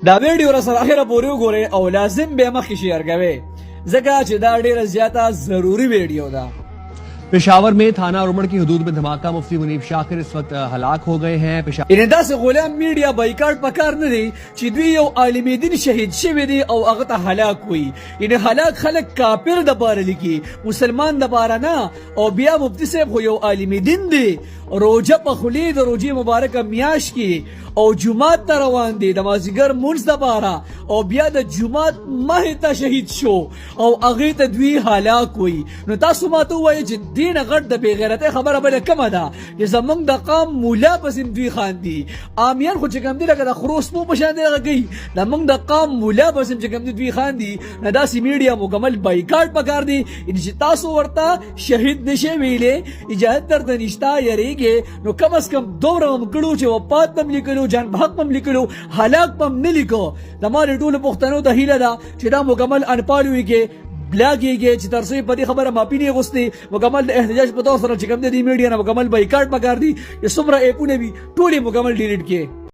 دا ویډیو را سره اخره پورې وګورئ او لازم به مخکې شیر کوئ ځکه چې دا ډیره زیاته ضروری ویډیو ده. पेशावर में थाना रोमड़ की हदूद में धमाका, मुफ्ती मुनीब शाकिर इस वक्त हलाक हो गए हैं. ان داسې غلام میډیا بایکاټ پکار نه دی چې دوی یو عالم دین شهید شوی دی او هغه ته هلاک وي. ان هلاک خلک کافر د بار لیکي، مسلمان د بار نه. او بیا مفتی صاحب خو یو عالم دین دی، روزه په خولي د روزي مبارکه میاش کې او جمعات ته روان دي د مازیګر مونږ د بارا او بیا د جمعات مه ته شهید شو او هغه ته دوی هلاک وي. نو تاسو ماته وایي چې دین غټ د بغیرته خبره بل کومه ده چې زمونږ د قام مولا پس دوی خاندي امیان خو چې کوم دي لکه د خروس مو پشان دی غږی زمونږ د قام مولا پس چې کوم دوی خاندي نه داسې میډیا مکمل بایکاټ پکار دي چې تاسو ورته شهید نشي ویلې اجازه درته نشتا یریږي. نو کم از کم دوره مکړو چې وفات پم لیکلو، جان بحق پم لیکلو، هلاک پم نه لیکو. د مال ټول پښتنو ته هیله ده چې دا مکمل انپاړ وي کې بلاګيږي چې ترڅو په دې خبره ماپی نه غوستي مکمل د احتجاج په تور سره چې کوم د دې میډیا نه مکمل بایکاټ پکار دي. څومره اپونه وي ټول مکمل ډیلیټ کړي.